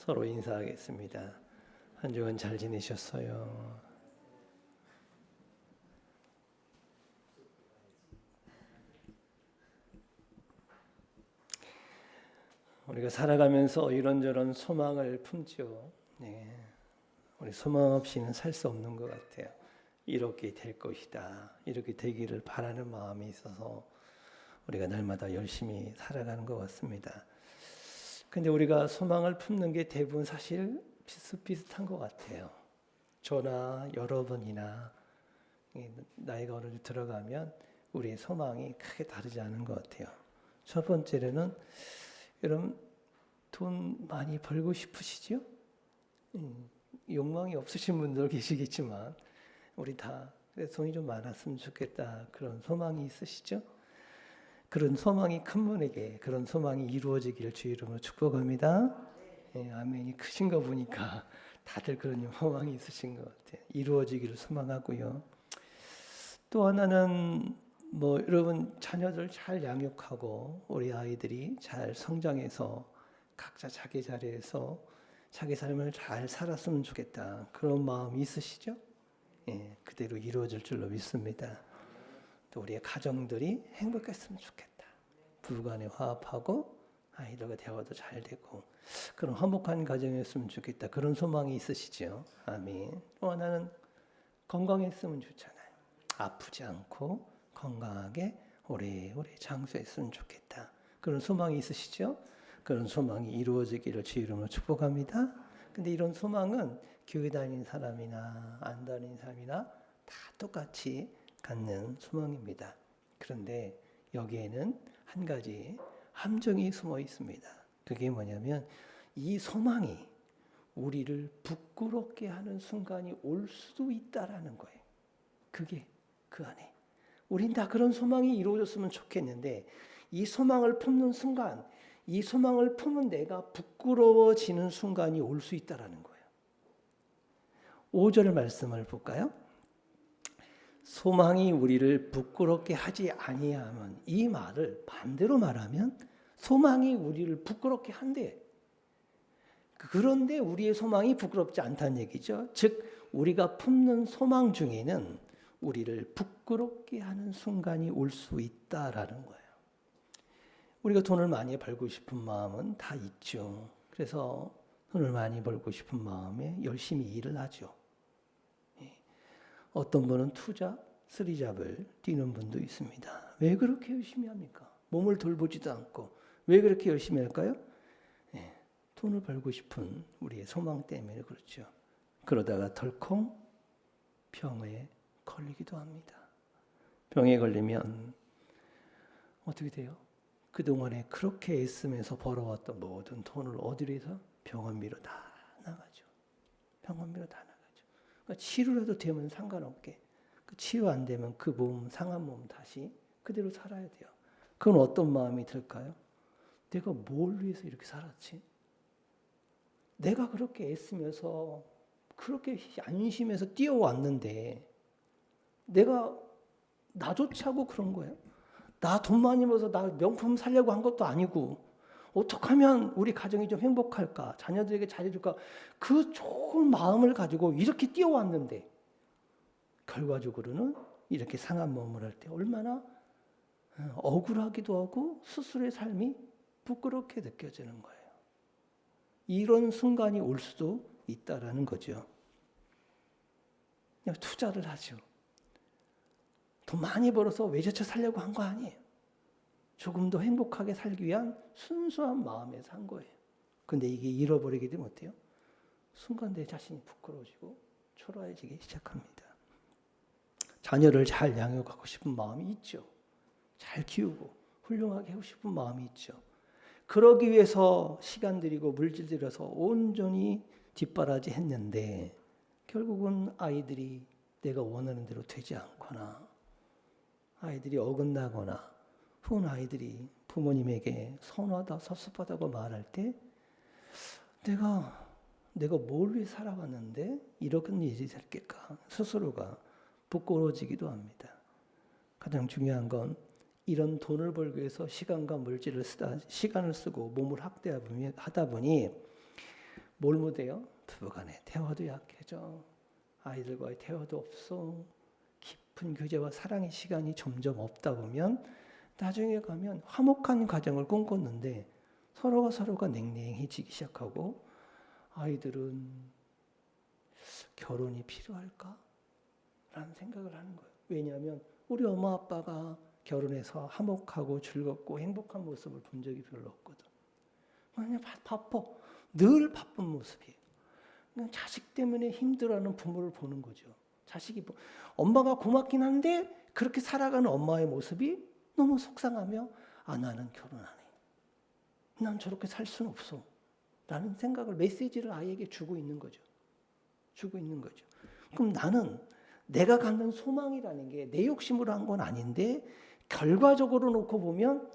서로 인사하겠습니다. 한 주간 잘 지내셨어요? 우리가 살아가면서 이런저런 소망을 품죠. 네. 우리 소망 없이는 살 수 없는 것 같아요. 이렇게 될 것이다. 이렇게 되기를 바라는 마음이 있어서 우리가 날마다 열심히 살아가는 것 같습니다. 근데 우리가 소망을 품는 게 대부분 사실 비슷비슷한 것 같아요. 저나 여러분이나 나이가 어느 정도 들어가면 우리의 소망이 크게 다르지 않은 것 같아요. 첫 번째로는 여러분 돈 많이 벌고 싶으시죠? 욕망이 없으신 분들 계시겠지만 우리 다 돈이 좀 많았으면 좋겠다 그런 소망이 있으시죠? 그런 소망이 큰 분에게 그런 소망이 이루어지기를 주의 이름으로 축복합니다. 예, 아멘이 크신 거 보니까 다들 그런 소망이 있으신 것 같아요. 이루어지기를 소망하고요. 또 하나는 여러분 자녀들 잘 양육하고 우리 아이들이 잘 성장해서 각자 자기 자리에서 자기 삶을 잘 살았으면 좋겠다. 그런 마음이 있으시죠? 예, 그대로 이루어질 줄로 믿습니다. 또 우리의 가정들이 행복했으면 좋겠다. 부부간에 화합하고 아이들과 대화도 잘 되고 그런 화목한 가정이었으면 좋겠다. 그런 소망이 있으시죠? 아멘. 또 하나는 건강했으면 좋잖아요. 아프지 않고 건강하게 오래오래 장수했으면 좋겠다. 그런 소망이 있으시죠? 그런 소망이 이루어지기를 주의 이름으로 축복합니다. 근데 이런 소망은 교회 다니는 사람이나 안 다니는 사람이나 다 똑같이 갖는 소망입니다. 그런데 여기에는 한 가지 함정이 숨어 있습니다. 그게 뭐냐면 이 소망이 우리를 부끄럽게 하는 순간이 올 수도 있다라는 거예요. 그게 그 안에. 우린 다 그런 소망이 이루어졌으면 좋겠는데 이 소망을 품는 순간, 이 소망을 품은 내가 부끄러워지는 순간이 올 수 있다라는 거예요. 5절 말씀을 볼까요? 소망이 우리를 부끄럽게 하지 아니하면, 이 말을 반대로 말하면 소망이 우리를 부끄럽게 한대. 그런데 우리의 소망이 부끄럽지 않다는 얘기죠. 즉 우리가 품는 소망 중에는 우리를 부끄럽게 하는 순간이 올 수 있다라는 거예요. 우리가 돈을 많이 벌고 싶은 마음은 다 있죠. 그래서 돈을 많이 벌고 싶은 마음에 열심히 일을 하죠. 어떤 분은 투자, 쓰리잡을 뛰는 분도 있습니다. 왜 그렇게 열심히 합니까? 몸을 돌보지도 않고 왜 그렇게 열심히 할까요? 돈을 벌고 싶은 우리의 소망 때문에 그렇죠. 그러다가 덜컹 병에 걸리기도 합니다. 병에 걸리면 어떻게 돼요? 그동안에 그렇게 애쓰면서 벌어왔던 모든 돈을 어디로 해서 병원비로 다 나가죠. 병원비로 다 나가죠. 그러니까 치료라도 되면 상관없게 그 치료 안 되면 그 몸, 상한 몸 다시 그대로 살아야 돼요. 그건 어떤 마음이 들까요? 내가 뭘 위해서 이렇게 살았지? 내가 그렇게 애쓰면서 그렇게 안심해서 뛰어왔는데 내가 나조차고 그런 거예요. 나 돈 많이 벌어서 나 명품 살려고 한 것도 아니고 어떻게 하면 우리 가정이 좀 행복할까? 자녀들에게 잘해줄까? 그 좋은 마음을 가지고 이렇게 뛰어왔는데 결과적으로는 이렇게 상한 몸을 할 때 얼마나 억울하기도 하고 스스로의 삶이 부끄럽게 느껴지는 거예요. 이런 순간이 올 수도 있다라는 거죠. 그냥 투자를 하죠. 돈 많이 벌어서 외제차 살려고 한 거 아니에요. 조금 더 행복하게 살기 위한 순수한 마음에 산 거예요. 근데 이게 잃어버리게 되면 어때요? 순간 내 자신이 부끄러워지고 초라해지기 시작합니다. 자녀를 잘 양육하고 싶은 마음이 있죠. 잘 키우고 훌륭하게 하고 싶은 마음이 있죠. 그러기 위해서 시간 들이고 물질 들여서 온전히 뒷바라지 했는데 결국은 아이들이 내가 원하는 대로 되지 않거나 아이들이 어긋나거나 혹은 아이들이 부모님에게 선하다 섭섭하다고 말할 때 내가 뭘 위해 살아왔는데 이런 일이 될까 스스로가 부끄러워지기도 합니다. 가장 중요한 건 이런 돈을 벌기 위해서 시간과 물질을 시간을 쓰고 몸을 학대하다 보니 뭘 못해요? 부부간에 대화도 약해져. 아이들과의 대화도 없어. 깊은 교제와 사랑의 시간이 점점 없다 보면 나중에 가면 화목한 가정을 꿈꿨는데 서로가 냉랭해지기 시작하고 아이들은 결혼이 필요할까? 라는 생각을 하는 거예요. 왜냐하면 우리 엄마 아빠가 결혼해서 화목하고 즐겁고 행복한 모습을 본 적이 별로 없거든. 그냥 바빠. 늘 바쁜 모습이에요. 그냥 자식 때문에 힘들어하는 부모를 보는 거죠. 자식이 엄마가 고맙긴 한데 그렇게 살아가는 엄마의 모습이 너무 속상하며 나는 결혼 안 해. 난 저렇게 살 수는 없어. 라는 생각을 메시지를 아이에게 주고 있는 거죠. 그럼 나는 내가 갖는 소망이라는 게 내 욕심으로 한 건 아닌데 결과적으로 놓고 보면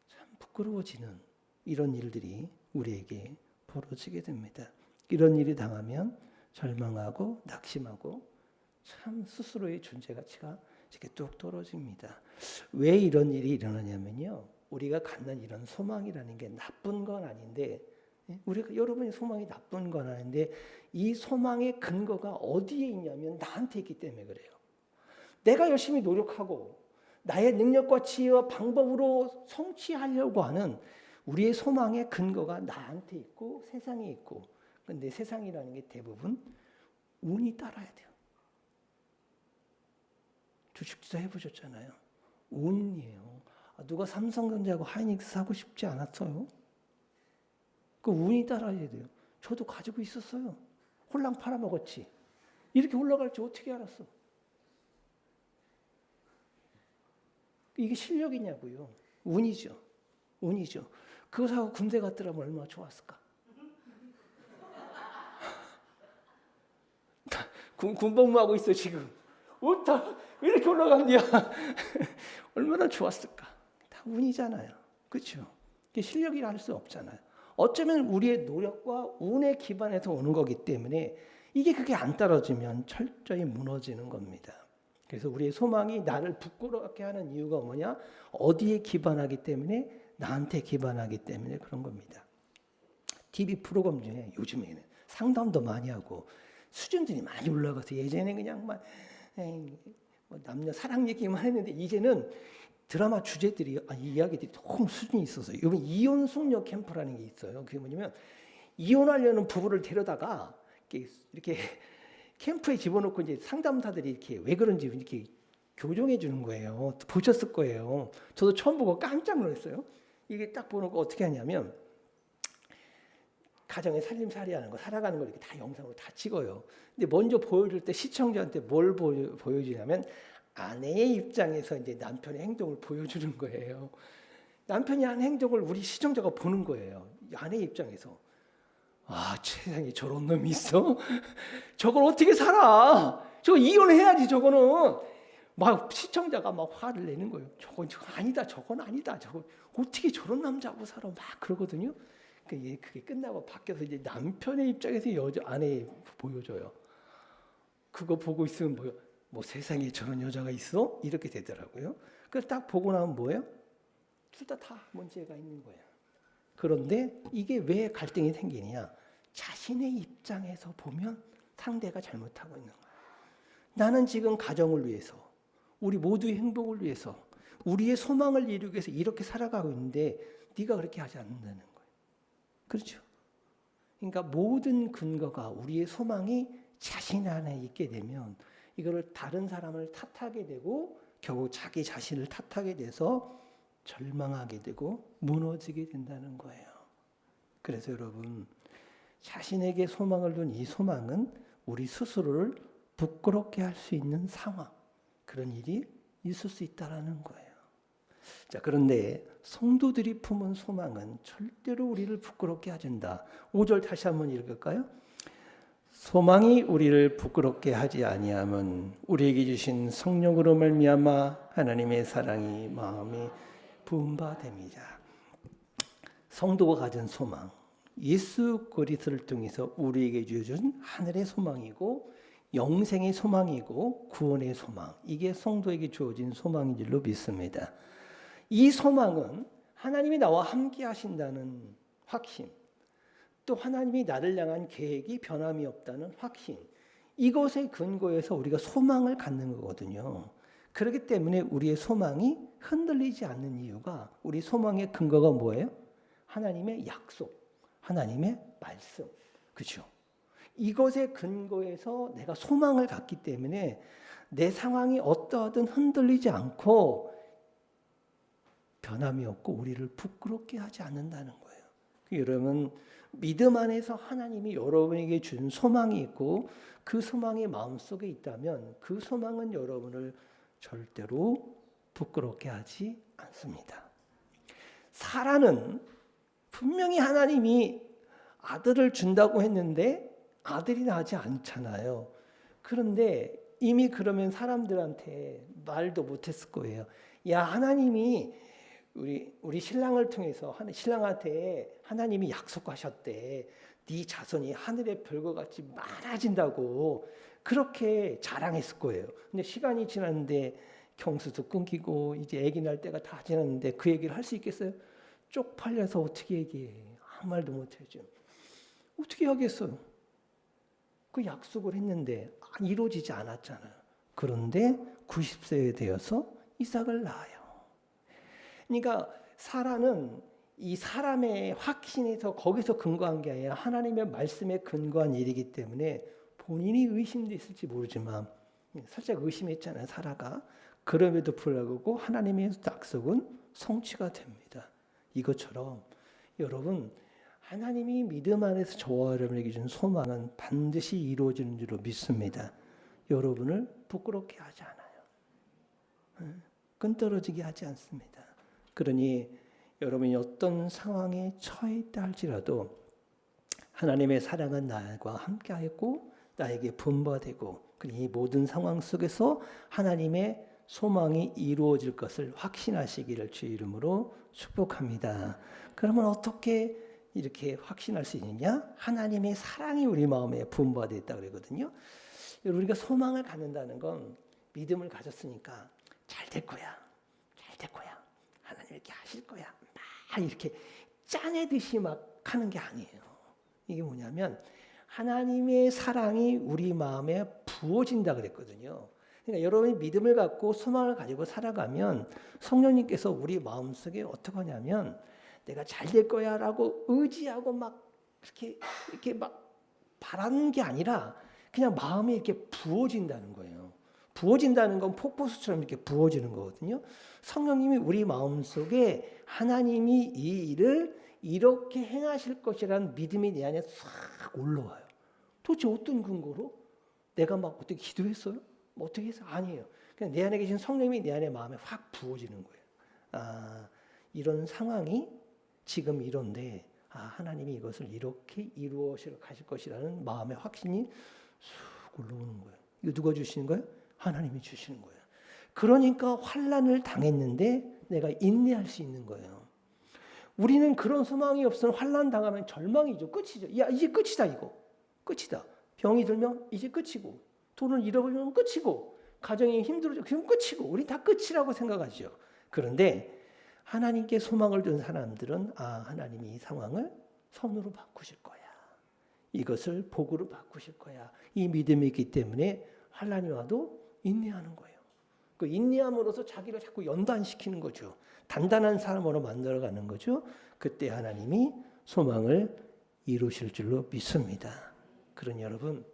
참 부끄러워지는 이런 일들이 우리에게 벌어지게 됩니다. 이런 일이 당하면 절망하고 낙심하고 참 스스로의 존재 가치가 이렇게 뚝 떨어집니다. 왜 이런 일이 일어나냐면요. 우리가 갖는 이런 소망이라는 게 나쁜 건 아닌데 여러분의 소망이 나쁜 건 아닌데 이 소망의 근거가 어디에 있냐면 나한테 있기 때문에 그래요. 내가 열심히 노력하고 나의 능력과 지혜와 방법으로 성취하려고 하는 우리의 소망의 근거가 나한테 있고 세상에 있고 근데 세상이라는 게 대부분 운이 따라야 돼요. 주식 투자 해보셨잖아요. 운이에요. 누가 삼성전자하고 하이닉스 사고 싶지 않았어요. 그 운이 따라야 돼요. 저도 가지고 있었어요. 홀랑 팔아먹었지. 이렇게 올라갈 줄 어떻게 알았어? 이게 실력이냐고요. 운이죠. 그거 사고 군대 갔더라면 얼마나 좋았을까? 군복무하고 있어 지금. 왜 이렇게 올라갔냐? 얼마나 좋았을까? 다 운이잖아요. 그렇죠? 이게 실력이라 할 수 없잖아요. 어쩌면 우리의 노력과 운에 기반해서 오는 거기 때문에 그게 안 떨어지면 철저히 무너지는 겁니다. 그래서 우리의 소망이 나를 부끄럽게 하는 이유가 뭐냐? 어디에 기반하기 때문에? 나한테 기반하기 때문에 그런 겁니다. TV 프로그램 중에 요즘에는 상담도 많이 하고 수준들이 많이 올라가서 예전에 그냥 막 남녀 사랑 얘기만 했는데 이제는 드라마 주제들이 이야기들이 너무 수준이 있어서 이번 이혼 숙녀 캠프라는 게 있어요. 그게 뭐냐면 이혼하려는 부부를 데려다가 이렇게 캠프에 집어넣고 이제 상담사들이 이렇게 왜 그런지 이렇게 교정해 주는 거예요. 보셨을 거예요. 저도 처음 보고 깜짝 놀랐어요. 이게 딱 보고 어떻게 하냐면 가정의 살림살이하는 거, 살아가는 걸 이렇게 다 영상으로 다 찍어요. 근데 먼저 보여줄 때 시청자한테 뭘 보여주냐면 아내의 입장에서 이제 남편의 행동을 보여주는 거예요. 남편이 한 행동을 우리 시청자가 보는 거예요. 아내의 입장에서. 세상에 저런 놈이 있어? 저걸 어떻게 살아? 저거 이혼해야지 저거는. 막 시청자가 막 화를 내는 거예요. 저건 아니다. 저건 아니다. 저거 어떻게 저런 남자하고 살아? 막 그러거든요. 그게 끝나고 밖에서 이제 남편의 입장에서 아내 보여줘요. 그거 보고 있으면 뭐 세상에 저런 여자가 있어? 이렇게 되더라고요. 그래서 딱 보고 나면 뭐예요? 둘 다 문제가 있는 거예요. 그런데 이게 왜 갈등이 생기느냐? 자신의 입장에서 보면 상대가 잘못하고 있는 거예요. 나는 지금 가정을 위해서, 우리 모두의 행복을 위해서, 우리의 소망을 이루기 위해서 이렇게 살아가고 있는데 네가 그렇게 하지 않는다는 거예요. 그렇죠? 그러니까 모든 근거가 우리의 소망이 자신 안에 있게 되면 이거를 다른 사람을 탓하게 되고 결국 자기 자신을 탓하게 돼서 절망하게 되고 무너지게 된다는 거예요. 그래서 여러분 자신에게 소망을 둔 이 소망은 우리 스스로를 부끄럽게 할 수 있는 상황, 그런 일이 있을 수 있다는 거예요. 자, 그런데 성도들이 품은 소망은 절대로 우리를 부끄럽게 하지 않는다. 5절 다시 한번 읽을까요? 소망이 우리를 부끄럽게 하지 아니함은 우리에게 주신 성령으로 말미암아 하나님의 사랑이 마음에 부은 바 됨이라. 성도가 가진 소망, 예수 그리스도를 통해서 우리에게 주어진 하늘의 소망이고 영생의 소망이고 구원의 소망, 이게 성도에게 주어진 소망인 줄로 믿습니다. 이 소망은 하나님이 나와 함께 하신다는 확신, 또 하나님이 나를 향한 계획이 변함이 없다는 확신, 이것에 근거해서 우리가 소망을 갖는 거거든요. 그렇기 때문에 우리의 소망이 흔들리지 않는 이유가, 우리 소망의 근거가 뭐예요? 하나님의 약속, 하나님의 말씀. 그렇죠? 이것에 근거해서 내가 소망을 갖기 때문에 내 상황이 어떠하든 흔들리지 않고 변함이 없고 우리를 부끄럽게 하지 않는다는 거예요. 여러분, 믿음 안에서 하나님이 여러분에게 준 소망이 있고 그 소망이 마음속에 있다면 그 소망은 여러분을 절대로 부끄럽게 하지 않습니다. 사라는 분명히 하나님이 아들을 준다고 했는데 아들이 나지 않잖아요. 그런데 이미 그러면 사람들한테 말도 못했을 거예요. 야, 하나님이 우리 신랑을 통해서 신랑한테 하나님이 약속하셨대. 네 자손이 하늘의 별과 같이 많아진다고 그렇게 자랑했을 거예요. 근데 시간이 지났는데 경수도 끊기고 이제 아기 날 때가 다 지났는데 그 얘기를 할 수 있겠어요? 쪽팔려서 어떻게 얘기해? 아무 말도 못해죠. 어떻게 하겠어요? 그 약속을 했는데 이루어지지 않았잖아요. 그런데 90세에 되어서 이삭을 낳아요. 그러니까 사라는 이 사람의 확신에서 거기서 근거한 게 아니라 하나님의 말씀에 근거한 일이기 때문에 본인이 의심도 있을지 모르지만 살짝 의심했잖아요, 사라가. 그럼에도 불구하고 하나님의 약속은 성취가 됩니다. 이것처럼 여러분, 하나님이 믿음 안에서 저와 여러분에게 준 소망은 반드시 이루어지는 줄로 믿습니다. 여러분을 부끄럽게 하지 않아요. 끈떨어지게 하지 않습니다. 그러니 여러분이 어떤 상황에 처해 있다 할지라도 하나님의 사랑은 나와 함께하였고 나에게 분바되고 이 모든 상황 속에서 하나님의 소망이 이루어질 것을 확신하시기를 주의 이름으로 축복합니다. 그러면 어떻게 이렇게 확신할 수 있느냐? 하나님의 사랑이 우리 마음에 분바되어 있다 그러거든요. 우리가 소망을 갖는다는 건 믿음을 가졌으니까 잘 될 거야. 잘 될 거야. 하나님 이렇게 하실 거야. 막 이렇게 짜내듯이 막 하는 게 아니에요. 이게 뭐냐면 하나님의 사랑이 우리 마음에 부어진다 그랬거든요. 그러니까 여러분이 믿음을 갖고 소망을 가지고 살아가면 성령님께서 우리 마음속에 어떻게 하냐면 내가 잘 될 거야라고 의지하고 막 이렇게 막 바라는 게 아니라 그냥 마음에 이렇게 부어진다는 거예요. 부어진다는 건 폭포수처럼 이렇게 부어지는 거거든요. 성령님이 우리 마음속에 하나님이 이 일을 이렇게 행하실 것이라는 믿음이 내 안에 싹 올라와요. 도대체 어떤 근거로? 내가 막 어떻게 기도했어요? 뭐 어떻게 해서? 아니에요. 그냥 내 안에 계신 성령님이 내 안에 마음에 확 부어지는 거예요. 아, 이런 상황이 지금 이런데 하나님이 이것을 이렇게 이루어 가실 것이라는 마음의 확신이 쑥 올라오는 거예요. 이거 누가 주시는 거예요? 하나님이 주시는 거예요. 그러니까 환난을 당했는데 내가 인내할 수 있는 거예요. 우리는 그런 소망이 없으면 환난 당하면 절망이죠. 끝이죠. 야, 이제 끝이다 이거. 끝이다. 병이 들면 이제 끝이고 돈을 잃어버리면 끝이고 가정이 힘들어져 그럼 끝이고 우리 다 끝이라고 생각하죠. 그런데 하나님께 소망을 둔 사람들은 하나님이 이 상황을 선으로 바꾸실 거야. 이것을 복으로 바꾸실 거야. 이 믿음이 있기 때문에 환난이 와도 인내하는 거예요. 그 인내함으로써 자기를 자꾸 연단시키는 거죠. 단단한 사람으로 만들어가는 거죠. 그때 하나님이 소망을 이루실 줄로 믿습니다. 그러니 여러분,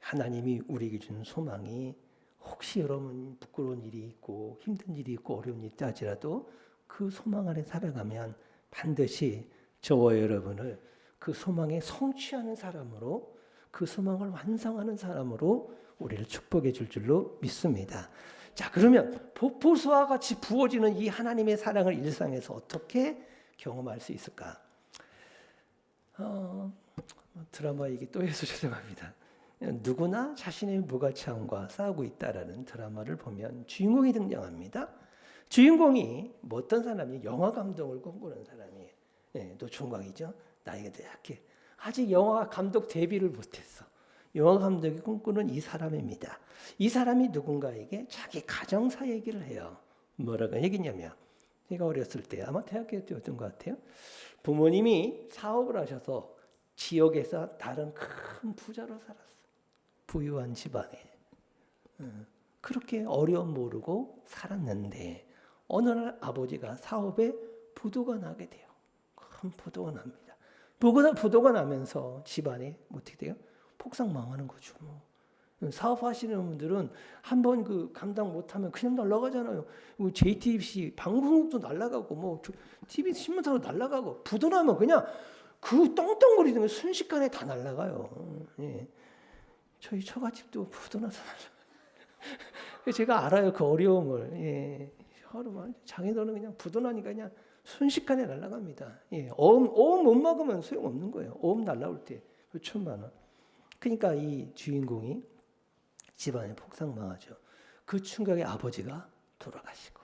하나님이 우리에게 준 소망이 혹시 여러분 부끄러운 일이 있고 힘든 일이 있고 어려운 일이 있다 할지라도 그 소망 안에 살아가면 반드시 저와 여러분을 그 소망에 성취하는 사람으로 그 소망을 완성하는 사람으로 우리를 축복해 줄 줄로 믿습니다. 자, 그러면 폭포수와 같이 부어지는 이 하나님의 사랑을 일상에서 어떻게 경험할 수 있을까? 드라마 얘기 또 해서 죄송합니다. 누구나 자신의 무가치함과 싸우고 있다라는 드라마를 보면 주인공이 등장합니다. 주인공이 뭐 어떤 사람이 영화 감독을 꿈꾸는 사람이에요. 노총각이죠. 나이가 되게 아직 영화 감독 데뷔를 못했어. 영화 감독이 꿈꾸는 이 사람입니다. 이 사람이 누군가에게 자기 가정사 얘기를 해요. 뭐라고 얘기냐면 제가 어렸을 때 아마 대학교 때였던 것 같아요. 부모님이 사업을 하셔서 지역에서 다른 큰 부자로 살았어. 부유한 집안에. 그렇게 어려움 모르고 살았는데 어느 날 아버지가 사업에 부도가 나게 돼요. 큰 부도가 납니다. 부도가 나면서 집안에 어떻게 돼요? 폭삭망하는 거죠. 사업하시는 분들은 한번 그 감당 못하면 그냥 날아가잖아요. JTBC 방송국도 날아가고 뭐 TV 신문사도 날아가고 부도 나면 그냥 그 떵떵거리는 게 순식간에 다 날아가요. 예. 저희 처갓집도 부도 나서 날아가요. 제가 알아요 그 어려움을. 예. 자기들은 그냥 부도 나니까 그냥 순식간에 날아갑니다. 예. 어음 못 막으면 소용없는 거예요. 어음 날아올 때 천만 원. 그러니까 이 주인공이 집안에 폭삭망하죠. 그 충격에 아버지가 돌아가시고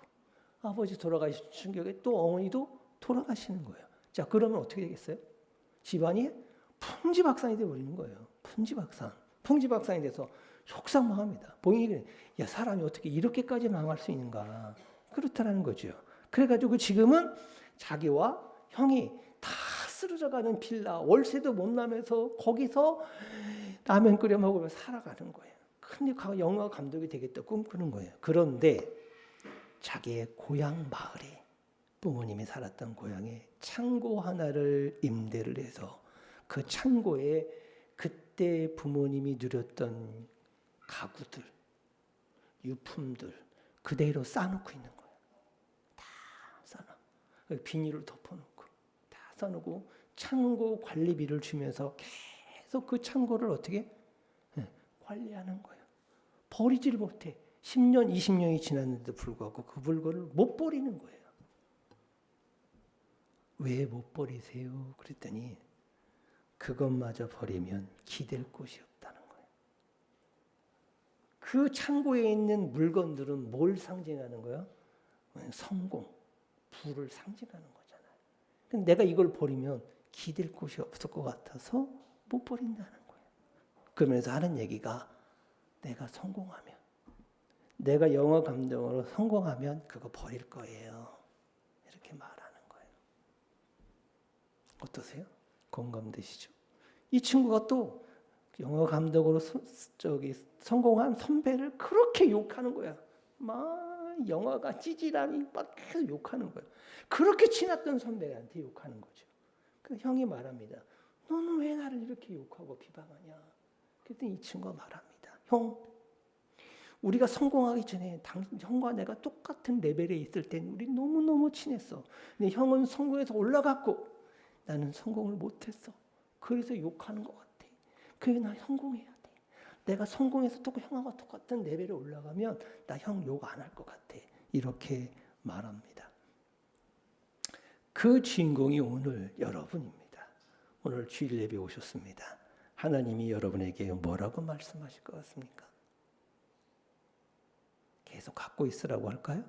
아버지 돌아가신 충격에 또 어머니도 돌아가시는 거예요. 자 그러면 어떻게 되겠어요? 집안이 풍지박산이 되어버리는 거예요. 풍지박산이 돼서 속상망합니다. 본인이 야 사람이 어떻게 이렇게까지 망할 수 있는가 그렇다라는 거죠. 그래가지고 지금은 자기와 형이 다 쓰러져가는 빌라 월세도 못 나면서 거기서 라면 끓여 먹으며 살아가는 거예요. 근데 영화 감독이 되겠다 꿈꾸는 거예요. 그런데 자기의 고향 마을에 부모님이 살았던 고향에 창고 하나를 임대를 해서 그 창고에 그때 부모님이 누렸던 가구들, 유품들 그대로 쌓아놓고 있는 거예요. 다 쌓아놓고 비닐을 덮어놓고 다 쌓아놓고 창고 관리비를 주면서 계속 그 창고를 어떻게 관리하는 거예요. 버리지를 못해. 10년, 20년이 지났는데도 불구하고 그 물건을 못 버리는 거예요. 왜 못 버리세요? 그랬더니 그것마저 버리면 기댈 곳이 없다는 거예요. 그 창고에 있는 물건들은 뭘 상징하는 거예요? 성공, 부를 상징하는 거잖아요. 근데 내가 이걸 버리면 기댈 곳이 없을 것 같아서 못 버린다는 거예요. 그러면서 하는 얘기가 내가 성공하면, 내가 영화 감독으로 성공하면 그거 버릴 거예요. 이렇게 말하는 거예요. 어떠세요? 공감되시죠? 이 친구가 또 영화 감독으로 성공한 선배를 그렇게 욕하는 거야. 막 영화가 찌질하니 막 계속 욕하는 거예요. 그렇게 친했던 선배한테 욕하는 거죠. 그 형이 말합니다. 너는 왜 나를 이렇게 욕하고 비방하냐? 그랬더니 이 친구가 말합니다. 형, 우리가 성공하기 전에 형과 내가 똑같은 레벨에 있을 땐 우리 너무너무 친했어. 근데 형은 성공해서 올라갔고 나는 성공을 못했어. 그래서 욕하는 것 같아. 그래 나 성공해야 돼. 내가 성공해서 또 형하고 똑같은 레벨에 올라가면 나 형 욕 안 할 것 같아. 이렇게 말합니다. 그 주인공이 오늘 여러분입니다. 오늘 주일 예배 오셨습니다. 하나님이 여러분에게 뭐라고 말씀하실 것 같습니까? 계속 갖고 있으라고 할까요?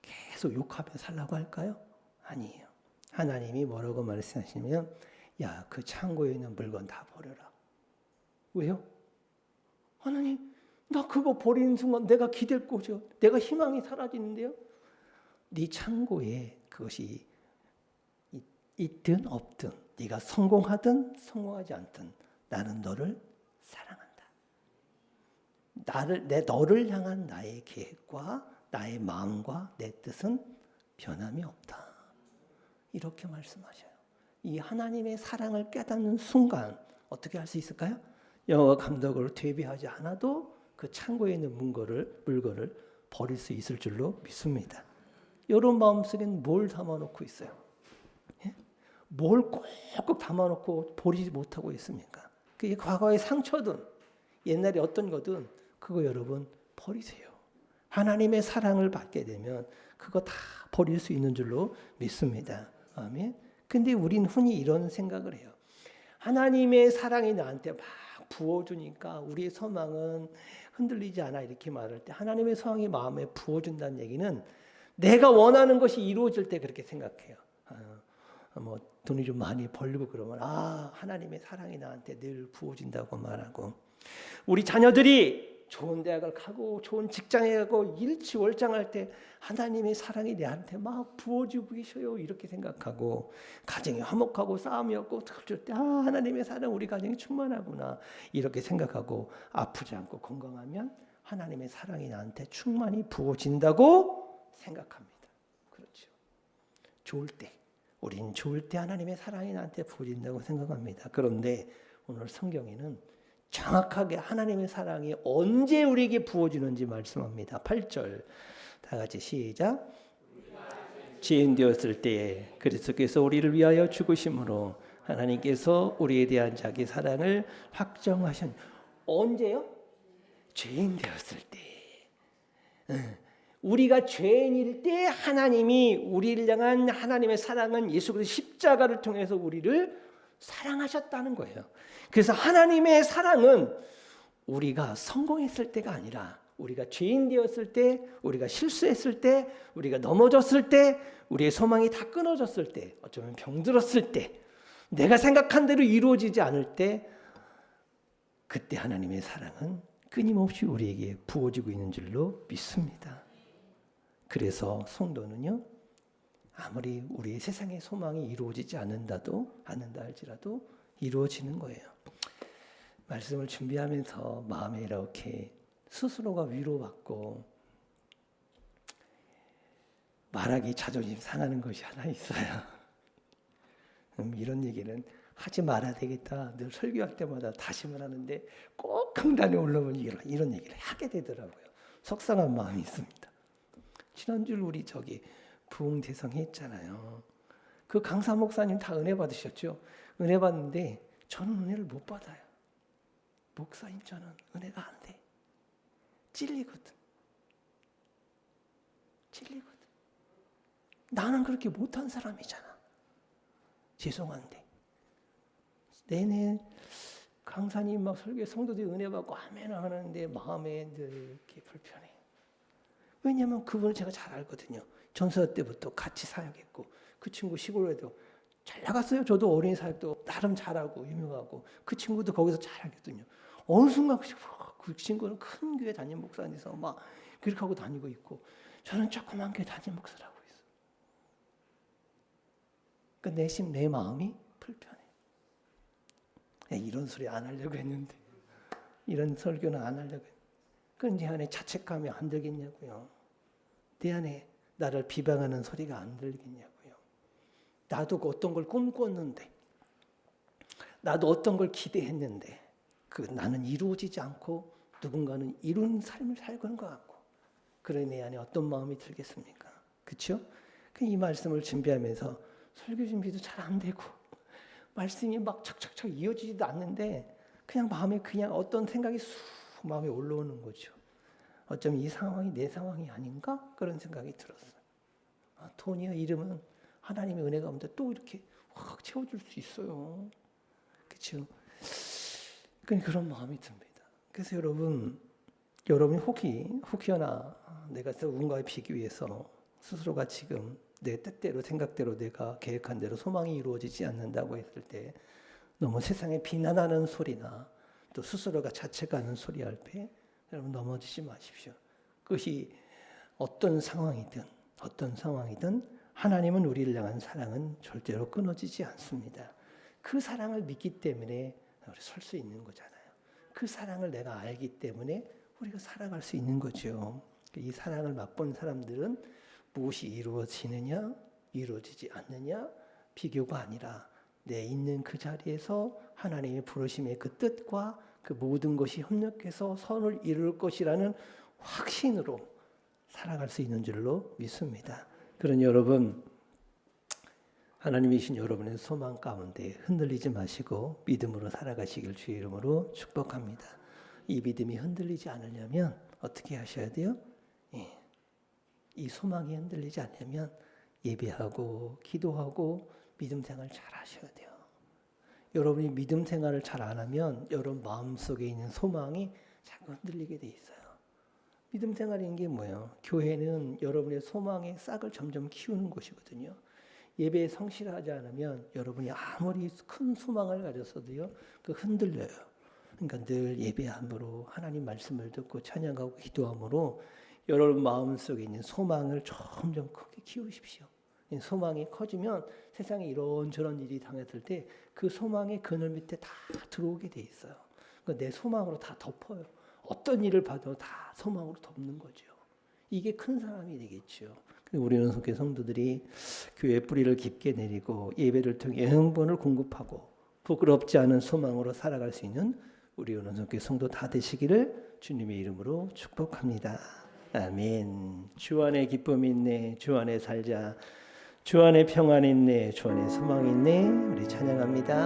계속 욕하며 살라고 할까요? 아니에요. 하나님이 뭐라고 말씀하시면 야, 그 창고에 있는 물건 다 버려라. 왜요? 하나님, 나 그거 버리는 순간 내가 기댈 곳이요. 내가 희망이 사라지는데요. 네 창고에 그것이 있든 없든 네가 성공하든 성공하지 않든 나는 너를 사랑한다. 너를 향한 나의 계획과 나의 마음과 내 뜻은 변함이 없다. 이렇게 말씀하셔요. 이 하나님의 사랑을 깨닫는 순간 어떻게 할 수 있을까요? 영화 감독을 대비하지 않아도 그 창고에 있는 물건을 버릴 수 있을 줄로 믿습니다. 여러분 마음속엔 뭘 담아놓고 있어요? 예? 뭘 꼭꼭 담아놓고 버리지 못하고 있습니까? 그게 과거의 상처든 옛날에 어떤 거든 그거 여러분 버리세요. 하나님의 사랑을 받게 되면 그거 다 버릴 수 있는 줄로 믿습니다. 아멘. 근데 우린 흔히 이런 생각을 해요. 하나님의 사랑이 나한테 막 부어주니까 우리의 소망은 흔들리지 않아 이렇게 말할 때 하나님의 소망이 마음에 부어준다는 얘기는 내가 원하는 것이 이루어질 때 그렇게 생각해요. 뭐 돈이 좀 많이 벌리고 그러면 하나님의 사랑이 나한테 늘 부어진다고 말하고 우리 자녀들이 좋은 대학을 가고 좋은 직장에 가고 일취월장할 때 하나님의 사랑이 내한테 막 부어지고 계셔요. 이렇게 생각하고 가정이 화목하고 싸움이 없고 그럴 때 하나님의 사랑 우리 가정이 충만하구나 이렇게 생각하고 아프지 않고 건강하면 하나님의 사랑이 나한테 충만히 부어진다고 생각합니다. 그렇죠. 좋을 때 우린 좋을 때 하나님의 사랑이 나한테 부어진다고 생각합니다. 그런데 오늘 성경에는 정확하게 하나님의 사랑이 언제 우리에게 부어지는지 말씀합니다. 8절 다 같이 시작. 죄인 되었을 때에 그리스도께서 우리를 위하여 죽으심으로 하나님께서 우리에 대한 자기 사랑을 확정하신 언제요? 죄인 되었을 때. 우리가 죄인일 때 하나님이 우리를 향한 하나님의 사랑은 예수 그리스도 십자가를 통해서 우리를 사랑하셨다는 거예요. 그래서 하나님의 사랑은 우리가 성공했을 때가 아니라 우리가 죄인 되었을 때, 우리가 실수했을 때, 우리가 넘어졌을 때, 우리의 소망이 다 끊어졌을 때, 어쩌면 병들었을 때, 내가 생각한 대로 이루어지지 않을 때, 그때 하나님의 사랑은 끊임없이 우리에게 부어지고 있는 줄로 믿습니다. 그래서 성도는요, 아무리 우리의 세상의 소망이 이루어지지 않는다 할지라도 이루어지는 거예요. 말씀을 준비하면서 마음에 이렇게 스스로가 위로받고 말하기 자존심 상하는 것이 하나 있어요. 이런 얘기는 하지 말아야 되겠다. 늘 설교할 때마다 다짐을 하는데 꼭 강단에 올라오면 이런 얘기를 하게 되더라고요. 속상한 마음이 있습니다. 지난주 우리 부흥대성 했잖아요. 그 강사 목사님 다 은혜 받으셨죠? 은혜 받는데 저는 은혜를 못 받아요. 목사님 저는 은혜가 안 돼. 찔리거든. 나는 그렇게 못한 사람이잖아. 죄송한데. 내내 강사님 막 설교 성도들이 은혜 받고 아멘 하는데 마음에 늘 이렇게 불편해. 왜냐하면 그분을 제가 잘 알거든요. 전서 때부터 같이 사역했고 그 친구 시골에도 잘 나갔어요. 저도 어린이 사역도 나름 잘하고 유명하고 그 친구도 거기서 잘하거든요. 어느 순간 그 친구는 큰 교회 담임 목사님에서 막 그렇게 하고 다니고 있고 저는 조그만 교회 담임 목사라고 있어. 그러니까 내 마음이 불편해. 이런 소리 안 하려고 했는데 이런 설교는 안 하려고 했는데 그건 내 안에 자책감이 안 들겠냐고요. 내 안에 나를 비방하는 소리가 안 들겠냐고요. 나도 어떤 걸 꿈꿨는데 나도 어떤 걸 기대했는데 나는 이루어지지 않고 누군가는 이룬 삶을 살고 있는 것 같고 그런 내 안에 어떤 마음이 들겠습니까? 그렇죠? 이 말씀을 준비하면서 설교 준비도 잘 안 되고 말씀이 막 착착착 이어지지도 않는데 그냥 마음에 그냥 어떤 생각이 쑥 마음에 올라오는 거죠. 어쩌면 이 상황이 내 상황이 아닌가? 그런 생각이 들었어요. 토니의 이름은 하나님의 은혜가 가운데 또 이렇게 확 채워줄 수 있어요. 그렇죠? 그런 마음이 듭니다. 그래서 여러분이 혹여나 내가 누군가에 비교해서 스스로가 지금 내 뜻대로 생각대로 내가 계획한 대로 소망이 이루어지지 않는다고 했을 때 너무 세상에 비난하는 소리나 또 스스로가 자책하는 소리 할 때 여러분 넘어지지 마십시오. 그것이 어떤 상황이든 하나님은 우리를 향한 사랑은 절대로 끊어지지 않습니다. 그 사랑을 믿기 때문에 우리 설 수 있는 거잖아요. 그 사랑을 내가 알기 때문에 우리가 살아갈 수 있는 거죠. 이 사랑을 맛본 사람들은 무엇이 이루어지느냐, 이루어지지 않느냐, 비교가 아니라 내 있는 그 자리에서 하나님의 부르심의 그 뜻과 그 모든 것이 협력해서 선을 이룰 것이라는 확신으로 살아갈 수 있는 줄로 믿습니다. 그런 여러분, 하나님이신 여러분의 소망 가운데 흔들리지 마시고 믿음으로 살아가시길 주의 이름으로 축복합니다. 이 믿음이 흔들리지 않으려면 어떻게 하셔야 돼요? 이 소망이 흔들리지 않으려면 예배하고 기도하고 믿음 생활 잘 하셔야 돼요. 여러분이 믿음 생활을 잘 안 하면 여러분 마음속에 있는 소망이 자꾸 흔들리게 돼 있어요. 믿음 생활인 게 뭐예요? 교회는 여러분의 소망의 싹을 점점 키우는 곳이거든요. 예배에 성실하지 않으면 여러분이 아무리 큰 소망을 가졌어도요, 흔들려요. 그러니까 늘 예배함으로 하나님 말씀을 듣고 찬양하고 기도함으로 여러분 마음속에 있는 소망을 점점 크게 키우십시오. 소망이 커지면 세상에 이런저런 일이 당했을 때 그 소망의 그늘 밑에 다 들어오게 돼 있어요. 그러니까 내 소망으로 다 덮어요. 어떤 일을 봐도 다 소망으로 덮는 거죠. 이게 큰 사람이 되겠죠. 우리 연속교 성도들이 교회 뿌리를 깊게 내리고 예배를 통해 영혼을 공급하고 부끄럽지 않은 소망으로 살아갈 수 있는 우리 연속교 성도 다 되시기를 주님의 이름으로 축복합니다. 아멘. 주 안에 기쁨이 있네. 주 안에 살자. 주 안에 평안이 있네. 주 안에 소망이 있네. 우리 찬양합니다.